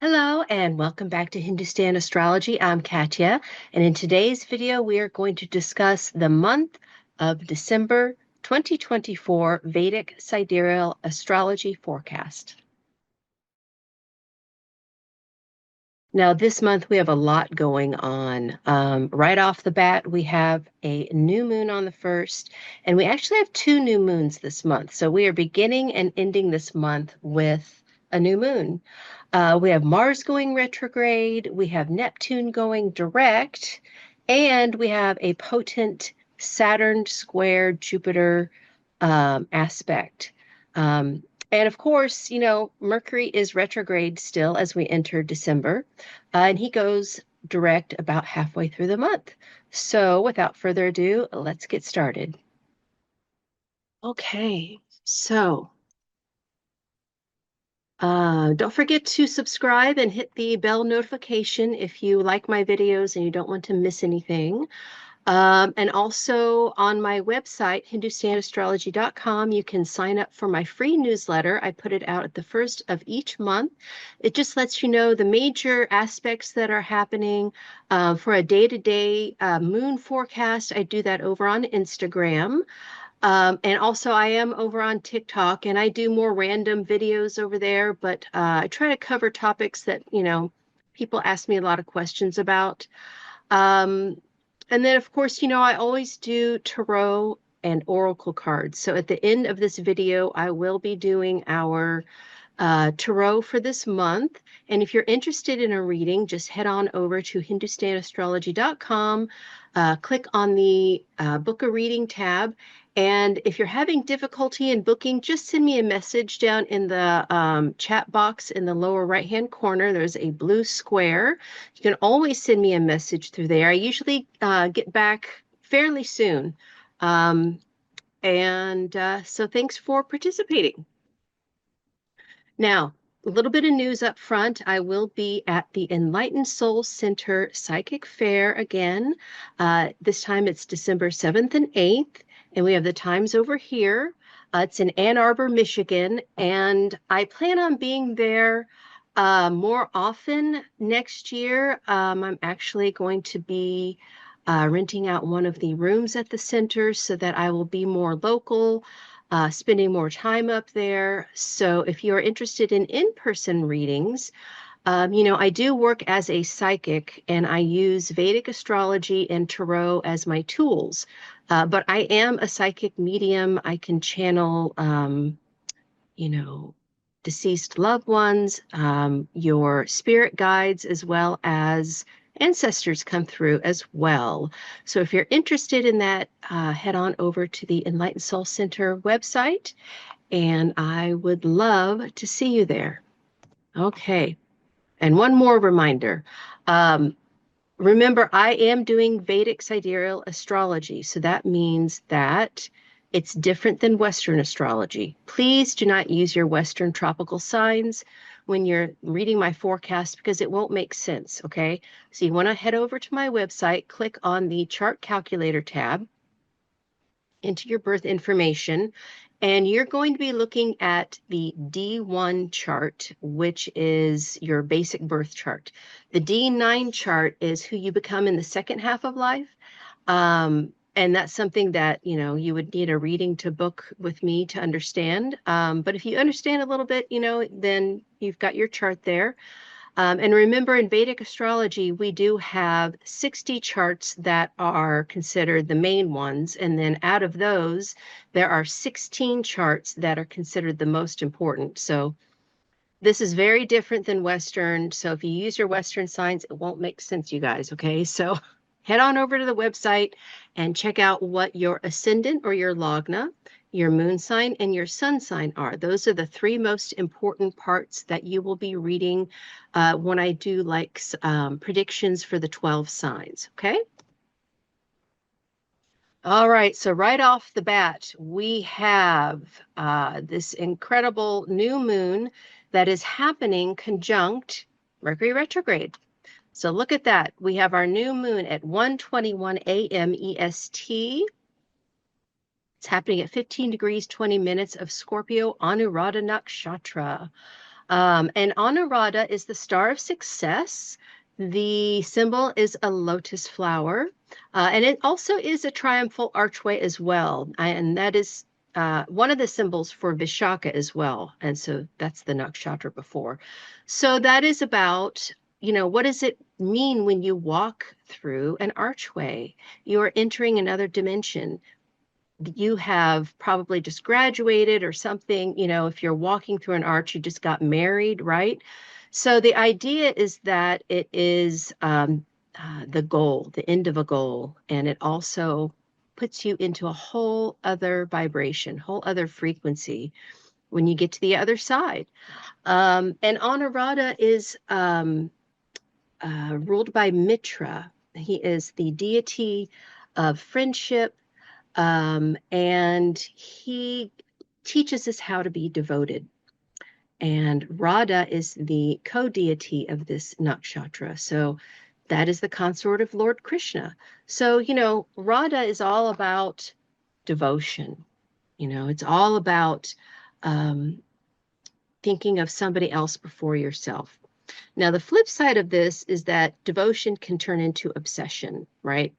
Hello and welcome back to Hindustan Astrology. I'm Katya, and in today's video, we are going to discuss the month of December 2024 Vedic Sidereal Astrology forecast. Now, this month we have a lot going on. Right off the bat, we have a new moon on the 1st, and we actually have two new moons this month. So we are beginning and ending this month with a new moon. We have Mars going retrograde, we have Neptune going direct, and we have a potent Saturn square Jupiter aspect. Um, and of course, Mercury is retrograde still as we enter December, and he goes direct about halfway through the month. So without further ado, let's get started. Okay, so don't forget to subscribe and hit the bell notification if you like my videos and you don't want to miss anything. And also on my website, hindustanastrology.com, you can sign up for my free newsletter. I put it out at the first of each month. It just lets you know the major aspects that are happening for a day-to-day moon forecast. I do that over on Instagram. And also I am over on TikTok and I do more random videos over there, but I try to cover topics that, people ask me a lot of questions about. Um, and then, of course, I always do tarot and oracle cards. So at the end of this video, I will be doing our tarot for this month. And if you're interested in a reading, just head on over to hindustanastrology.com, click on the book a reading tab. And if you're having difficulty in booking, just send me a message down in the chat box in the lower right-hand corner. There's a blue square. You can always send me a message through there. I usually get back fairly soon. So thanks for participating. Now, a little bit of news up front. I will be at the Enlightened Soul Center Psychic Fair again. This time it's December 7th and 8th, and we have the times over here. It's in Ann Arbor, Michigan, and I plan on being there more often next year. I'm actually going to be renting out one of the rooms at the center so that I will be more local, spending more time up there. So if you're interested in in-person readings, I do work as a psychic and I use Vedic astrology and tarot as my tools. But I am a psychic medium. I can channel, you know, deceased loved ones, your spirit guides, as well as ancestors come through as well. So if you're interested in that, head on over to the Enlightened Soul Center website, and I would love to see you there. Okay. And one more reminder. Remember, I am doing Vedic Sidereal Astrology, so that means that it's different than Western astrology. Please do not use your Western tropical signs when you're reading my forecast because it won't make sense, okay? So you want to head over to my website, click on the Chart Calculator tab, into your birth information, and you're going to be looking at the D1 chart, which is your basic birth chart. The D9 chart is who you become in the second half of life. And that's something that, you would need a reading to book with me to understand. But if you understand a little bit, then you've got your chart there. And remember, in Vedic astrology, we do have 60 charts that are considered the main ones. And then out of those, there are 16 charts that are considered the most important. So this is very different than Western. So if you use your Western signs, it won't make sense, you guys. Okay, so head on over to the website and check out what your ascendant or your lagna, your moon sign, and your sun sign are. Those are the three most important parts that you will be reading when I do predictions for the 12 signs, okay? All right, so right off the bat, we have this incredible new moon that is happening conjunct Mercury retrograde. So look at that. We have our new moon at 1:21 a.m. EST. It's happening at 15 degrees, 20 minutes of Scorpio Anuradha Nakshatra. And Anurada is the star of success. The symbol is a lotus flower, and it also is a triumphal archway as well. And that is one of the symbols for Vishaka as well. And so that's the nakshatra before. So that is about, what does it mean when you walk through an archway? You are entering another dimension. You have probably just graduated or something. If you're walking through an arch, you just got married, right? So the idea is that it is the goal, the end of a goal, and it also puts you into a whole other vibration, whole other frequency when you get to the other side. And Anurada is ruled by Mitra. He is the deity of friendship, and he teaches us how to be devoted. And Radha is the co-deity of this nakshatra. So that is the consort of Lord Krishna. So, Radha is all about devotion. It's all about thinking of somebody else before yourself. Now, the flip side of this is that devotion can turn into obsession, right?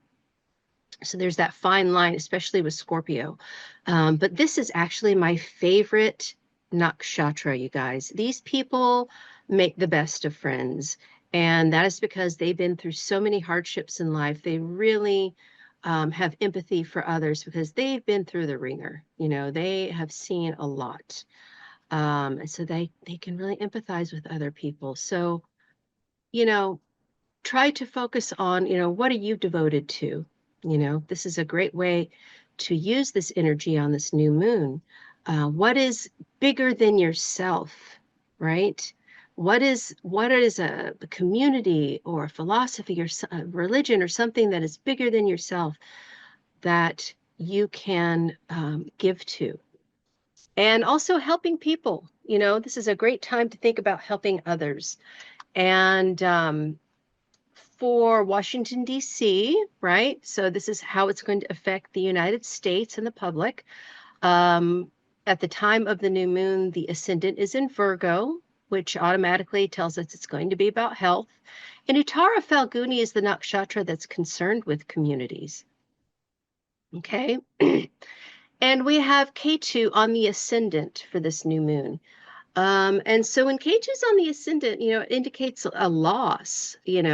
So there's that fine line, especially with Scorpio. But this is actually my favorite nakshatra, you guys. These people make the best of friends. And that is because they've been through so many hardships in life. They really have empathy for others because they've been through the ringer. They have seen a lot. And so they can really empathize with other people. So, try to focus on, what are you devoted to? This is a great way to use this energy on this new moon. What is bigger than yourself, right? What is a community or a philosophy or a religion or something that is bigger than yourself that you can give to? And also helping people. This is a great time to think about helping others. And for Washington, D.C., right? So this is how it's going to affect the United States and the public. At the time of the new moon, the ascendant is in Virgo, which automatically tells us it's going to be about health. And Uttara Falguni is the nakshatra that's concerned with communities. Okay. And we have Ketu on the ascendant for this new moon. And so when Ketu's on the ascendant, it indicates a loss, and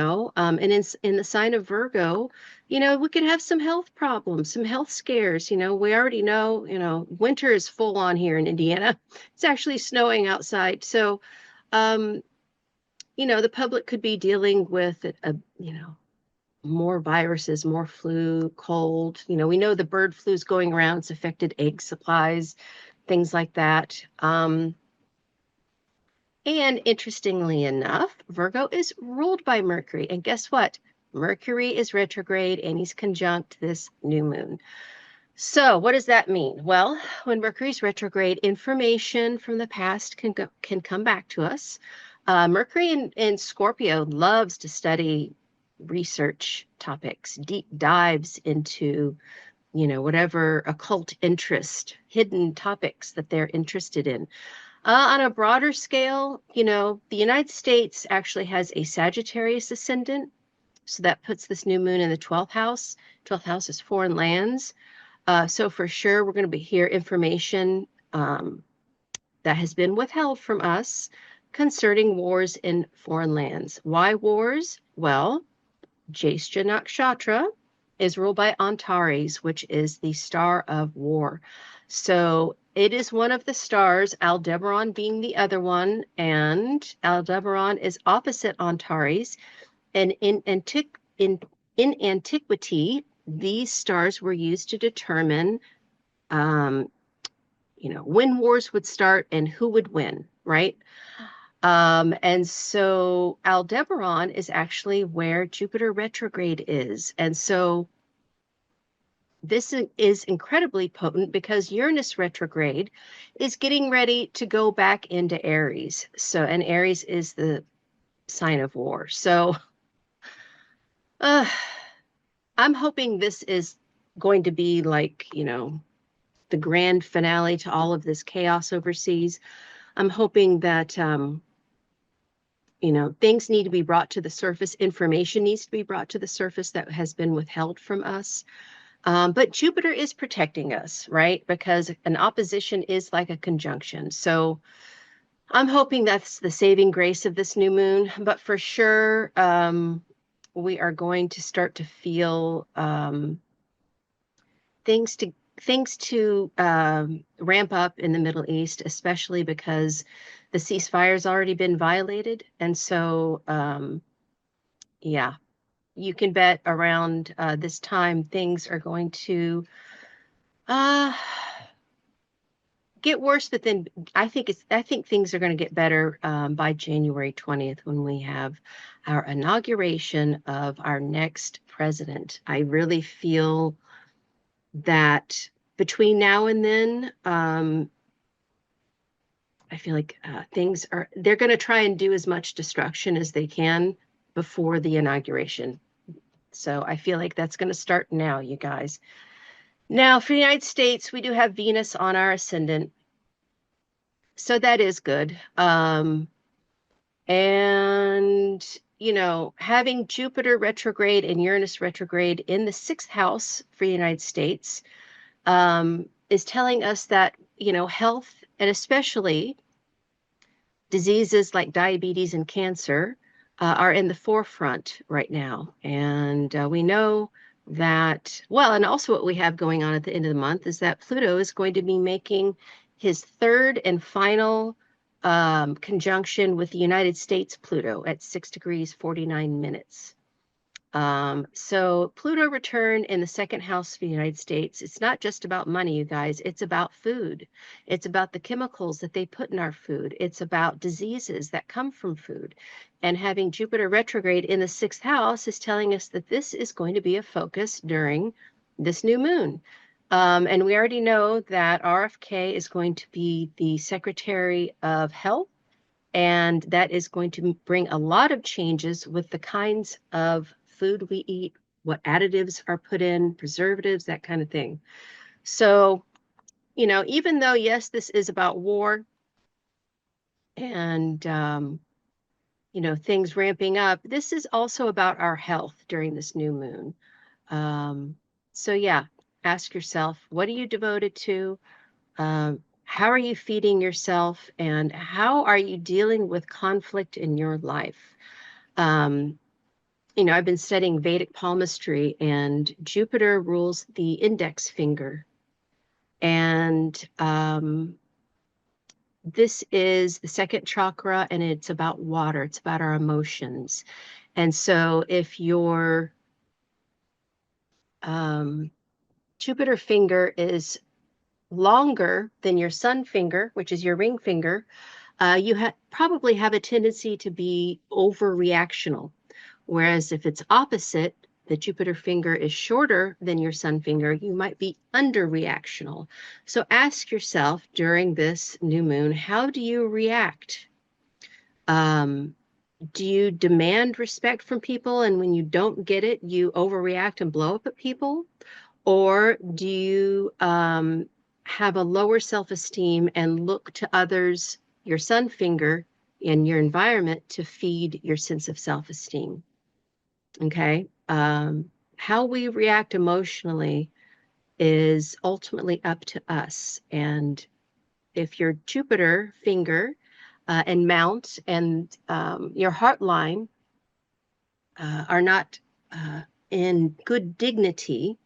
in the sign of Virgo, we could have some health problems, some health scares. We already know, winter is full on here in Indiana. It's actually snowing outside. So, the public could be dealing with, more viruses, more flu, cold. We know the bird flu is going around. It's affected egg supplies, things like that. And interestingly enough, Virgo is ruled by Mercury. And guess what? Mercury is retrograde and he's conjunct this new moon. So what does that mean? Well, when Mercury's retrograde, information from the past can come back to us. Mercury in Scorpio loves to study research topics, deep dives into, whatever occult interest, hidden topics that they're interested in. On a broader scale, the United States actually has a Sagittarius ascendant. So that puts this new moon in the 12th house. 12th house is foreign lands. So for sure, we're going to hear information that has been withheld from us concerning wars in foreign lands. Why wars? Well, Jyeshtha Nakshatra is ruled by Antares, which is the star of war. So it is one of the stars, Aldebaran being the other one, and Aldebaran is opposite Antares. And in antiquity, these stars were used to determine, when wars would start and who would win, right? And so Aldebaran is actually where Jupiter retrograde is. And so this is incredibly potent because Uranus retrograde is getting ready to go back into Aries. So, and Aries is the sign of war. So, I'm hoping this is going to be like, the grand finale to all of this chaos overseas. I'm hoping that, things need to be brought to the surface. Information needs to be brought to the surface that has been withheld from us. But Jupiter is protecting us, right? Because an opposition is like a conjunction. So I'm hoping that's the saving grace of this new moon. But for sure, we are going to start to feel things to ramp up in the Middle East, especially because the ceasefire's already been violated. And so, yeah, you can bet around this time things are going to uh, get worse, but then I think things are going to get better by January 20th when we have our inauguration of our next president. I really feel that between now and then, I feel like they're going to try and do as much destruction as they can before the inauguration. So I feel like that's going to start now, you guys. Now, for the United States, we do have Venus on our ascendant. So that is good. And, having Jupiter retrograde and Uranus retrograde in the 6th house for the United States is telling us that, health and especially diseases like diabetes and cancer are in the forefront right now. And we know that, well, and also what we have going on at the end of the month is that Pluto is going to be making his third and final conjunction with the United States Pluto at 6 degrees 49 minutes. So Pluto return in the 2nd house of the United States. It's not just about money, you guys. It's about food. It's about the chemicals that they put in our food. It's about diseases that come from food. And having Jupiter retrograde in the 6th house is telling us that this is going to be a focus during this new moon. And we already know that RFK is going to be the Secretary of Health, and that is going to bring a lot of changes with the kinds of food we eat, what additives are put in, preservatives, that kind of thing. So, even though, yes, this is about war and, things ramping up, this is also about our health during this new moon. So, yeah, ask yourself, what are you devoted to? How are you feeding yourself? And how are you dealing with conflict in your life? I've been studying Vedic palmistry, and Jupiter rules the index finger. And this is the 2nd chakra, and it's about water. It's about our emotions. And so if your Jupiter finger is longer than your sun finger, which is your ring finger, you probably have a tendency to be overreactional. Whereas if it's opposite, the Jupiter finger is shorter than your sun finger, you might be underreactional. So ask yourself during this new moon, how do you react? Do you demand respect from people, and when you don't get it, you overreact and blow up at people? Or do you have a lower self-esteem and look to others, your sun finger, and your environment to feed your sense of self-esteem? Okay. How we react emotionally is ultimately up to us. And if your Jupiter finger and mount and your heart line are not in good dignity,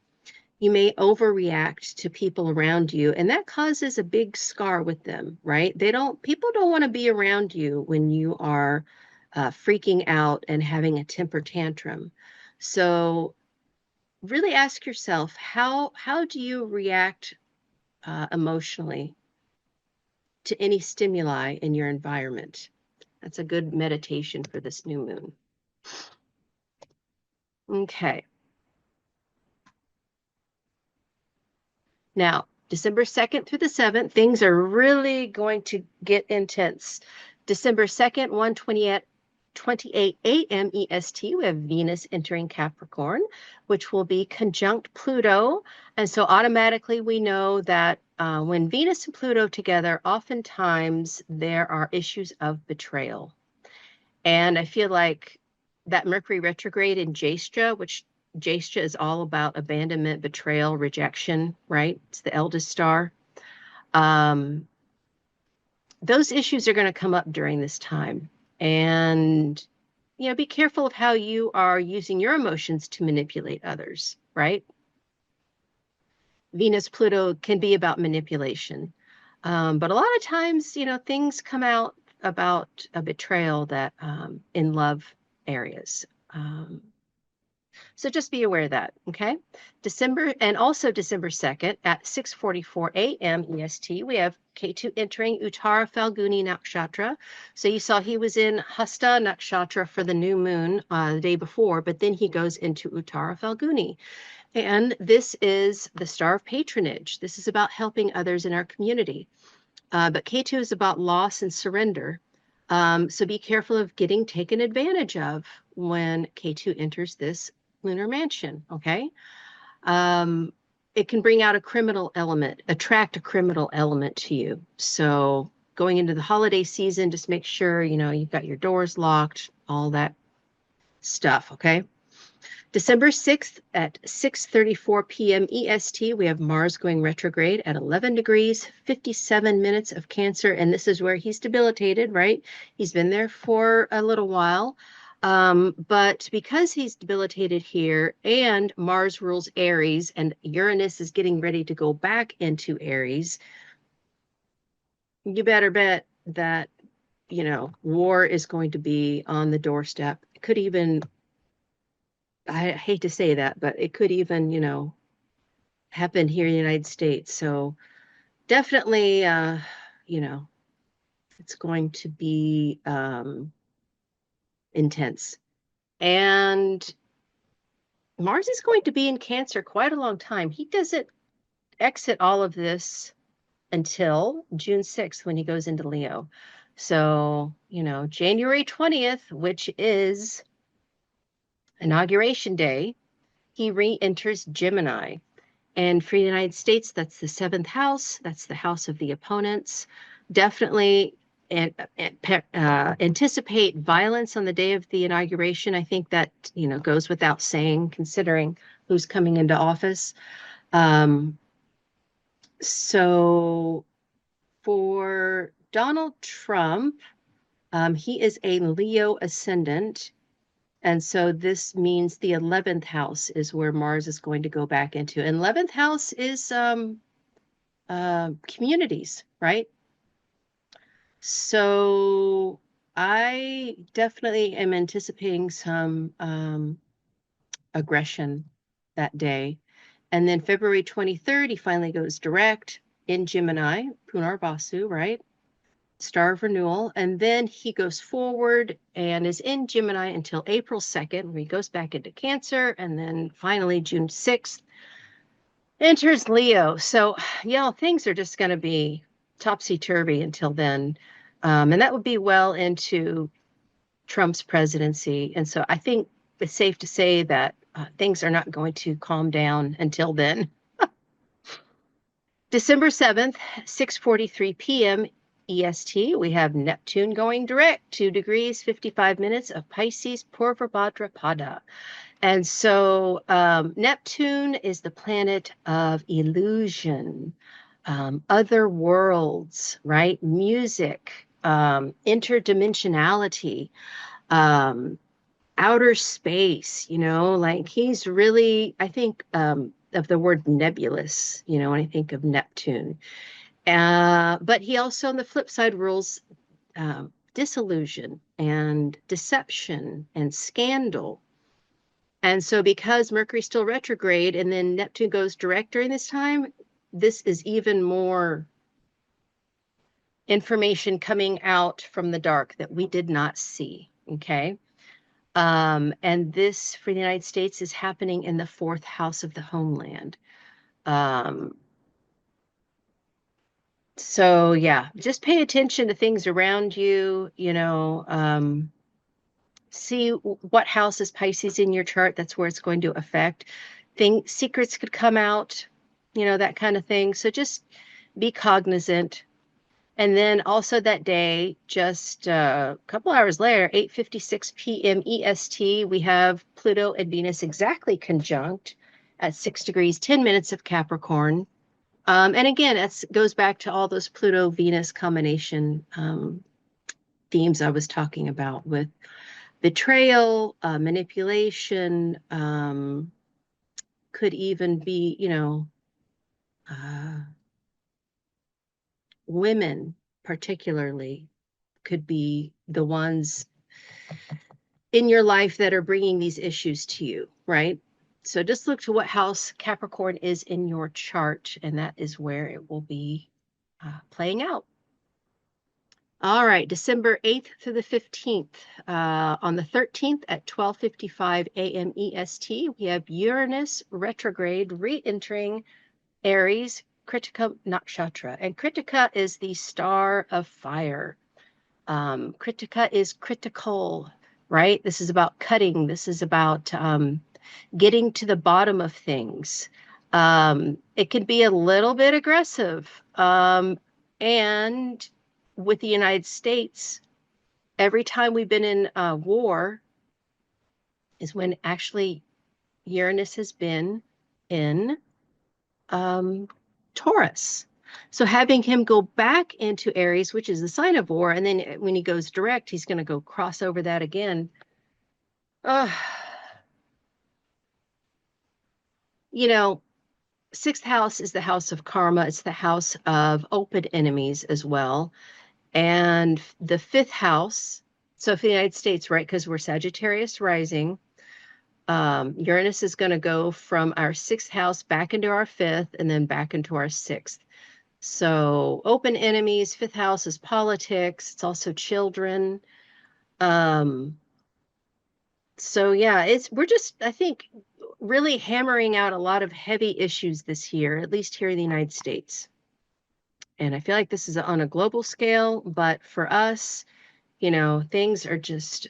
you may overreact to people around you, and that causes a big scar with them, right? People don't want to be around you when you are freaking out and having a temper tantrum. So really ask yourself, how do you react emotionally to any stimuli in your environment? That's a good meditation for this new moon. Okay. Now, December 2nd through the 7th, things are really going to get intense. December 2nd, 128 6:28 a.m. EST, we have Venus entering Capricorn, which will be conjunct Pluto. And so automatically we know that when Venus and Pluto together, oftentimes there are issues of betrayal. And I feel like that Mercury retrograde in Jastra, which Jastra is all about abandonment, betrayal, rejection, right? It's the eldest star. Um, those issues are going to come up during this time. And, be careful of how you are using your emotions to manipulate others, right? Venus Pluto can be about manipulation. But a lot of times, things come out about a betrayal that in love areas. So just be aware of that, okay? December 2nd at 6:44 a.m. EST, we have Ketu entering Uttara Falguni Nakshatra. So you saw he was in Hasta Nakshatra for the new moon the day before, but then he goes into Uttara Falguni. And this is the star of patronage. This is about helping others in our community. But Ketu is about loss and surrender. So be careful of getting taken advantage of when Ketu enters this lunar mansion, okay? It can bring out a criminal element, attract a criminal element to you. So going into the holiday season, just make sure, you've got your doors locked, all that stuff, okay? December 6th at 6:34 p.m. EST, we have Mars going retrograde at 11 degrees, 57 minutes of Cancer, and this is where he's debilitated, right? He's been there for a little while. But because he's debilitated here and Mars rules Aries and Uranus is getting ready to go back into Aries, you better bet that, war is going to be on the doorstep. It could even, I hate to say that, but it could even, happen here in the United States. So definitely, it's going to be intense. And Mars is going to be in Cancer quite a long time. He doesn't exit all of this until June 6th when he goes into Leo. So, January 20th, which is Inauguration Day, he re-enters Gemini. And for the United States, that's the seventh house. That's the house of the opponents. Definitely anticipate violence on the day of the inauguration. I think that, goes without saying, considering who's coming into office. So for Donald Trump, he is a Leo ascendant. And so this means the 11th house is where Mars is going to go back into. And 11th house is communities, right? So I definitely am anticipating some aggression that day. And then February 23rd, he finally goes direct in Gemini, Punarvasu, right? Star of renewal. And then he goes forward and is in Gemini until April 2nd, when he goes back into Cancer. And then finally, June 6th, enters Leo. So, things are just going to be topsy-turvy until then. And that would be well into Trump's presidency. And so I think it's safe to say that things are not going to calm down until then. December 7th, 6:43 p.m. EST, we have Neptune going direct, 2 degrees, 55 minutes of Pisces, Purvabhadra Pada. And so Neptune is the planet of illusion, other worlds, right? Music, interdimensionality, outer space, like he's really, I think of the word nebulous, when I think of Neptune. But he also, on the flip side, rules disillusion and deception and scandal. And so because Mercury's still retrograde and then Neptune goes direct during this time, this is even more information coming out from the dark that we did not see, okay? And this, for the United States, is happening in the 4th house of the homeland. So yeah, just pay attention to things around you, see what house is Pisces in your chart. That's where it's going to affect. Secrets could come out, that kind of thing. So just be cognizant. And then also that day, just a couple hours later, 8:56 p.m. EST, we have Pluto and Venus exactly conjunct at 6 degrees, 10 minutes of Capricorn. And again, it goes back to all those Pluto-Venus combination themes I was talking about with betrayal, manipulation, could even be, women particularly could be the ones in your life that are bringing these issues to you, right? So just look to what house Capricorn is in your chart, and that is where it will be playing out. All right, December 8th through the 15th. On the 13th at 12:55 a.m. EST, we have Uranus retrograde re-entering Aries, Kritika Nakshatra. And Kritika is the star of fire. Kritika is critical, right? This is about cutting. This is about getting to the bottom of things. It can be a little bit aggressive. And with the United States, every time we've been in war is when actually Uranus has been in Taurus. So having him go back into Aries, which is the sign of war, and then when he goes direct, he's going to go cross over that again. Sixth house is the house of karma. It's the house of open enemies as well. And the fifth house, so for the United States, right, because we're Sagittarius rising, Uranus is going to go from our sixth house back into our fifth and then back into our sixth. So open enemies, fifth house is politics. It's also children. So yeah, we're just, I think, really hammering out a lot of heavy issues this year, at least here in the United States. And I feel like this is on a global scale, but for us, things are just,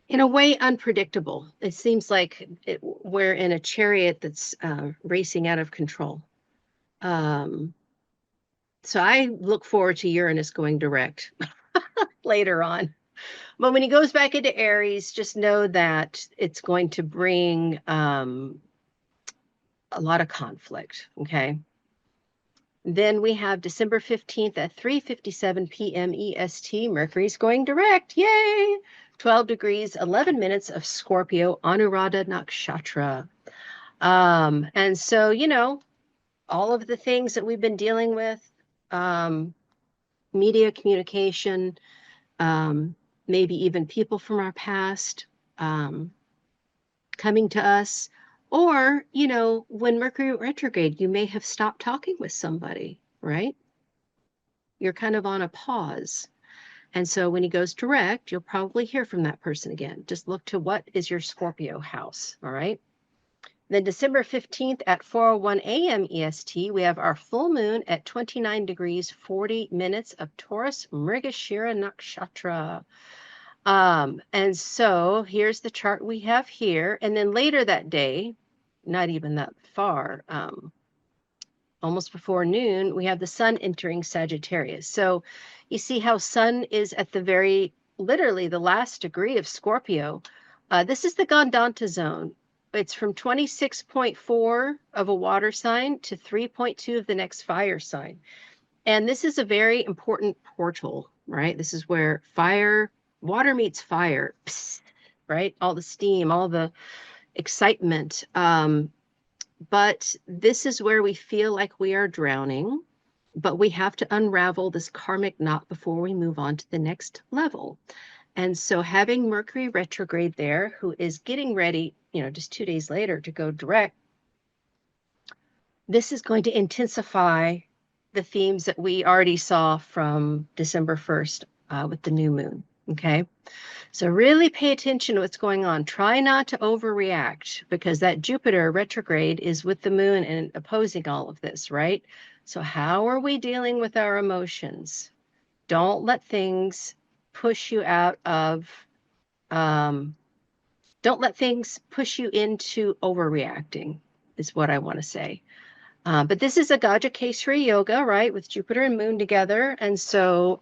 in a way, unpredictable. It seems like we're in a chariot that's racing out of control. So I look forward to Uranus going direct later on. But when he goes back into Aries, just know that it's going to bring a lot of conflict, okay? Then we have December 15th at 3:57 p.m. EST. Mercury's going direct. Yay! 12 degrees, 11 minutes of Scorpio, Anuradha Nakshatra. And so, all of the things that we've been dealing with, media communication, maybe even people from our past coming to us, or, when Mercury retrograde, you may have stopped talking with somebody, right? You're kind of on a pause. And so when he goes direct, you'll probably hear from that person again. Just look to what is your Scorpio house, all right? Then December 15th at 4:01 a.m. EST, we have our full moon at 29 degrees, 40 minutes of Taurus Mrigashira Nakshatra. And so here's the chart we have here. And then later that day, not even that far, almost before noon, we have the sun entering Sagittarius. So you see how sun is at literally the last degree of Scorpio. This is the Gandanta zone. It's from 26.4 of a water sign to 3.2 of the next fire sign. And this is a very important portal, right? This is where water meets fire, right? All the steam, all the excitement. But this is where we feel like we are drowning, but we have to unravel this karmic knot before we move on to the next level. And so having Mercury retrograde there, who is getting ready, just 2 days later to go direct, this is going to intensify the themes that we already saw from December 1st with the new moon, okay? So really pay attention to what's going on. Try not to overreact because that Jupiter retrograde is with the moon and opposing all of this, right? So how are we dealing with our emotions? Don't let things push you out of, don't let things push you into overreacting, is what I want to say. But this is a Gajah yoga, right, with Jupiter and Moon together. And so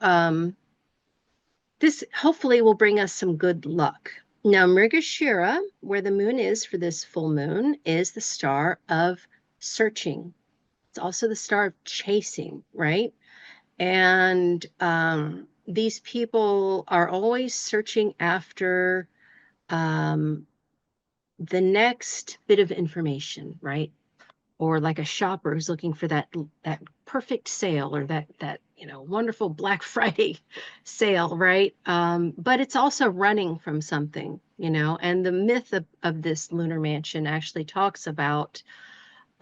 this hopefully will bring us some good luck. Now, Mrigashira, where the moon is for this full moon, is the star of searching. It's also the star of chasing, right? And these people are always searching after the next bit of information, right? Or like a shopper who's looking for that perfect sale, or that wonderful Black Friday sale, right? But it's also running from something, and the myth of this lunar mansion actually talks about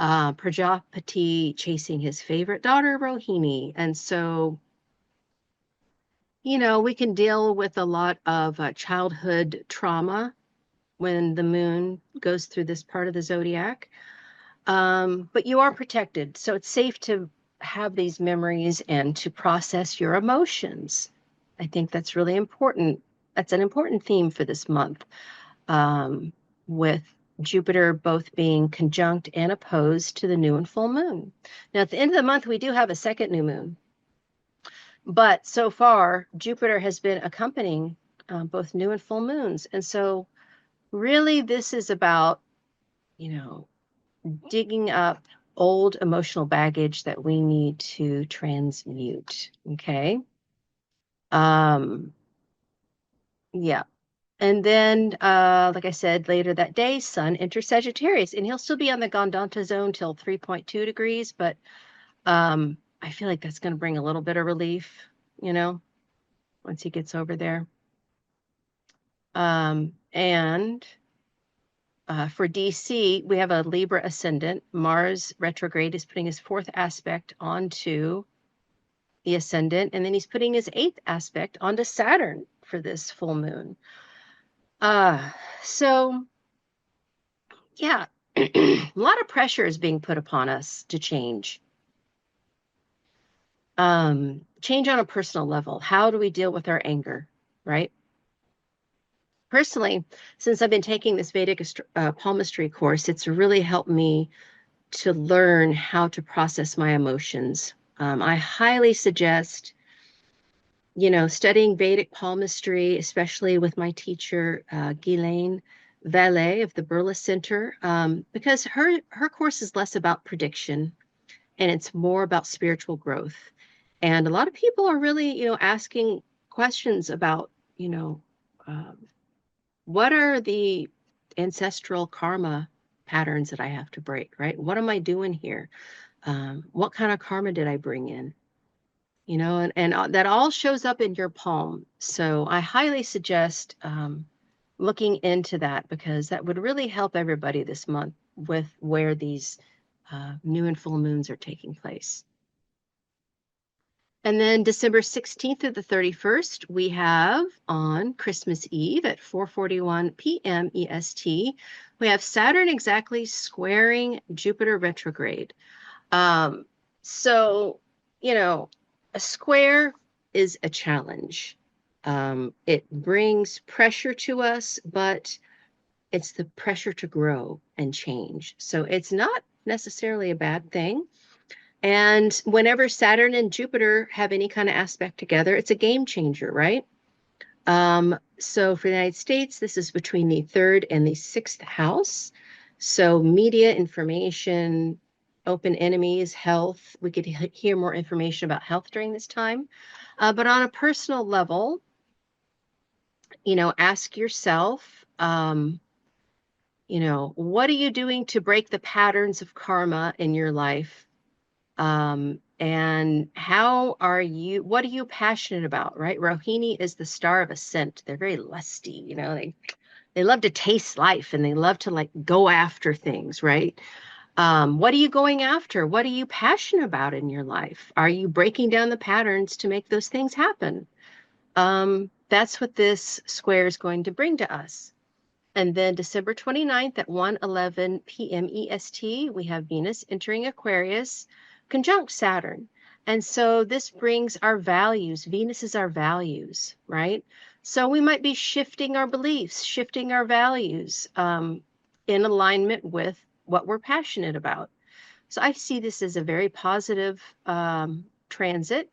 Prajapati chasing his favorite daughter, Rohini. And so, we can deal with a lot of childhood trauma when the moon goes through this part of the zodiac. But you are protected. So it's safe to have these memories and to process your emotions. I think that's really important. That's an important theme for this month, with Jupiter both being conjunct and opposed to the new and full moon. Now, at the end of the month, we do have a second new moon. But so far, Jupiter has been accompanying both new and full moons. And so really, this is about, digging up old emotional baggage that we need to transmute. Okay. Yeah. And then, like I said, later that day, Sun enters Sagittarius, and he'll still be on the Gandanta zone till 3.2 degrees, but I feel like that's going to bring a little bit of relief, once he gets over there. And for DC, we have a Libra ascendant. Mars retrograde is putting his fourth aspect onto the ascendant, and then he's putting his eighth aspect onto Saturn for this full moon. So yeah, a lot of pressure is being put upon us to change. Change on a personal level. How do we deal with our anger, right? Personally, since I've been taking this Vedic palmistry course, it's really helped me to learn how to process my emotions. I highly suggest, studying Vedic palmistry, especially with my teacher, Ghislaine Valet of the Burles Center, because her course is less about prediction and it's more about spiritual growth. And a lot of people are really, asking questions about, what are the ancestral karma patterns that I have to break, right? What am I doing here? What kind of karma did I bring in? And that all shows up in your palm. So I highly suggest looking into that, because that would really help everybody this month with where these new and full moons are taking place. And then December 16th to the 31st, we have on Christmas Eve at 4:41 p.m. EST, we have Saturn exactly squaring Jupiter retrograde. So, a square is a challenge. It brings pressure to us, but it's the pressure to grow and change. So it's not necessarily a bad thing. And whenever Saturn and Jupiter have any kind of aspect together, it's a game changer, right? So for the United States, this is between the third and the sixth house. So media, information, open enemies, health. We could hear more information about health during this time. But on a personal level, ask yourself, what are you doing to break the patterns of karma in your life? And what are you passionate about, right? Rohini is the star of ascent. They're very lusty, they love to taste life, and they love to go after things, right? What are you going after? What are you passionate about in your life? Are you breaking down the patterns to make those things happen? That's what this square is going to bring to us. And then December 29th at 1:11 p.m. EST, we have Venus entering Aquarius, conjunct Saturn. And so this brings our values. Venus is our values, right? So we might be shifting our beliefs, shifting our values in alignment with what we're passionate about. So I see this as a very positive transit.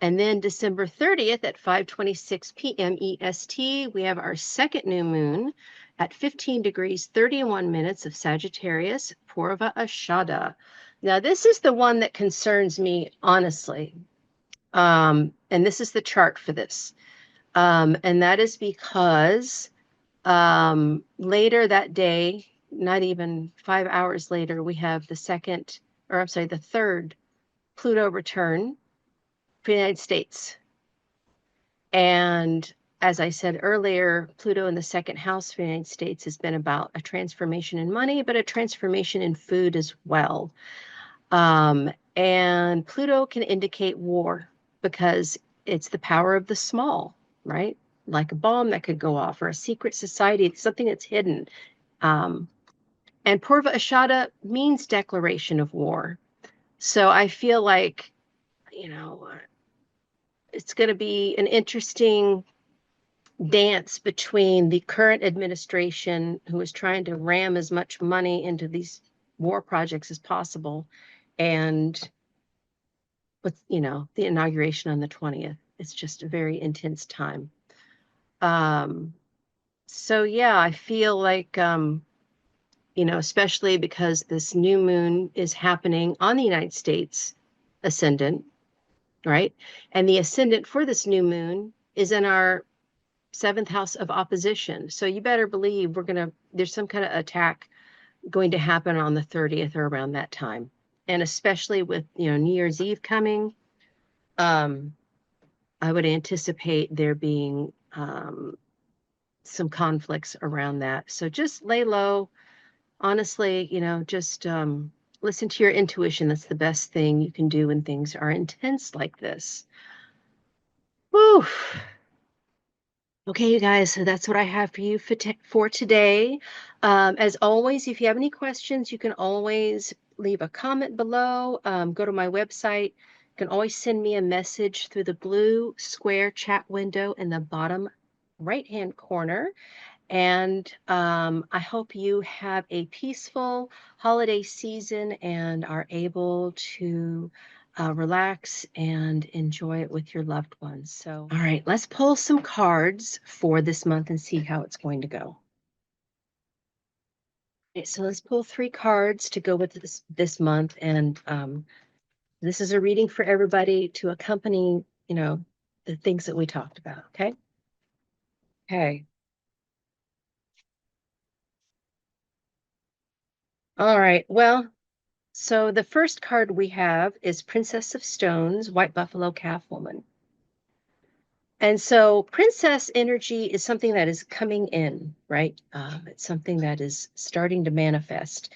And then December 30th at 5:26 p.m. EST, we have our second new moon at 15 degrees 31 minutes of Sagittarius, Purva Ashada. Now, this is the one that concerns me, honestly. And this is the chart for this. And that is because later that day, not even 5 hours later, we have the second, or I'm sorry, the third Pluto return for the United States. And as I said earlier, Pluto in the second house for the United States has been about a transformation in money, but a transformation in food as well. And Pluto can indicate war because it's the power of the small, right? Like a bomb that could go off or a secret society, something that's hidden. Um, and Purva Ashada means declaration of war. So I feel like, you know, it's going to be an interesting dance between the current administration, who is trying to ram as much money into these war projects as possible, and with, the inauguration on the 20th. It's just a very intense time. Um, so yeah, I feel like, especially because this new moon is happening on the United States ascendant, right? And the ascendant for this new moon is in our seventh house of opposition. So you better believe there's some kind of attack going to happen on the 30th or around that time. And especially with, New Year's Eve coming, um, I would anticipate there being some conflicts around that. So just lay low. Honestly, just listen to your intuition. That's the best thing you can do when things are intense like this. Whew. Okay, you guys, so that's what I have for you for today. As always, if you have any questions, you can always leave a comment below. Go to my website. You can always send me a message through the blue square chat window in the bottom right-hand corner. And I hope you have a peaceful holiday season and are able to relax and enjoy it with your loved ones. So, all right, let's pull some cards for this month and see how it's going to go. Okay, so let's pull 3 cards to go with this month. And this is a reading for everybody to accompany, the things that we talked about. Okay. Okay. All right. Well, so the first card we have is Princess of Stones, White Buffalo Calf Woman. And so princess energy is something that is coming in, right? It's something that is starting to manifest.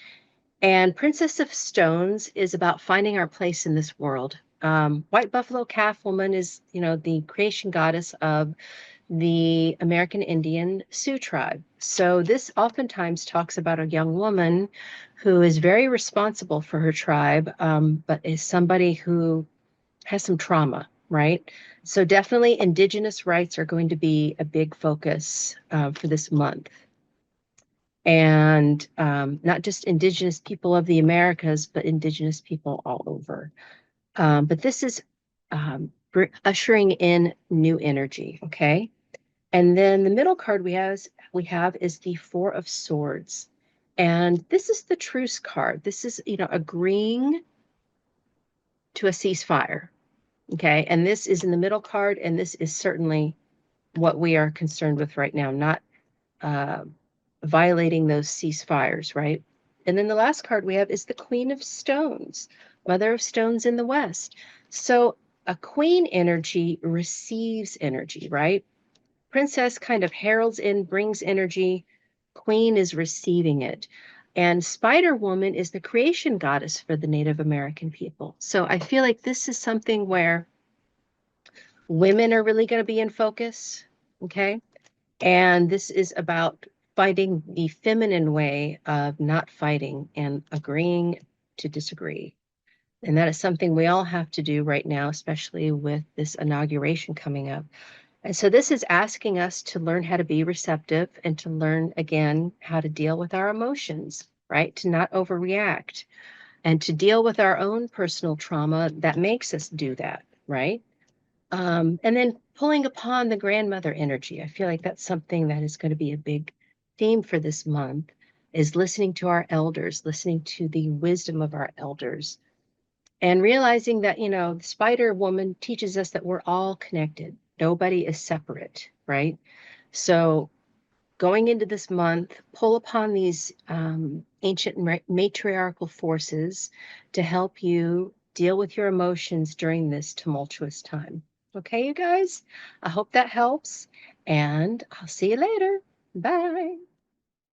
And Princess of Stones is about finding our place in this world. White Buffalo Calf Woman is, the creation goddess of the American Indian Sioux tribe. So this oftentimes talks about a young woman who is very responsible for her tribe, but is somebody who has some trauma, right? So definitely Indigenous rights are going to be a big focus for this month. And not just Indigenous people of the Americas, but Indigenous people all over. But this is ushering in new energy, okay? And then the middle card we have is the Four of Swords. And this is the truce card. This is, agreeing to a ceasefire. Okay. And this is in the middle card. And this is certainly what we are concerned with right now, not violating those ceasefires, right? And then the last card we have is the Queen of Stones, Mother of Stones in the West. So a queen energy receives energy, right? Princess kind of heralds in, brings energy. Queen is receiving it. And Spider Woman is the creation goddess for the Native American people. So I feel like this is something where women are really going to be in focus. Okay. And this is about finding the feminine way of not fighting and agreeing to disagree. And that is something we all have to do right now, especially with this inauguration coming up. And so this is asking us to learn how to be receptive and to learn again how to deal with our emotions, right? To not overreact and to deal with our own personal trauma that makes us do that, right? And then pulling upon the grandmother energy. I feel like that's something that is going to be a big theme for this month, is listening to our elders, listening to the wisdom of our elders, and realizing that, the Spider Woman teaches us that we're all connected. Nobody is separate, right? So going into this month, pull upon these ancient matriarchal forces to help you deal with your emotions during this tumultuous time. Okay, you guys? I hope that helps, and I'll see you later. Bye.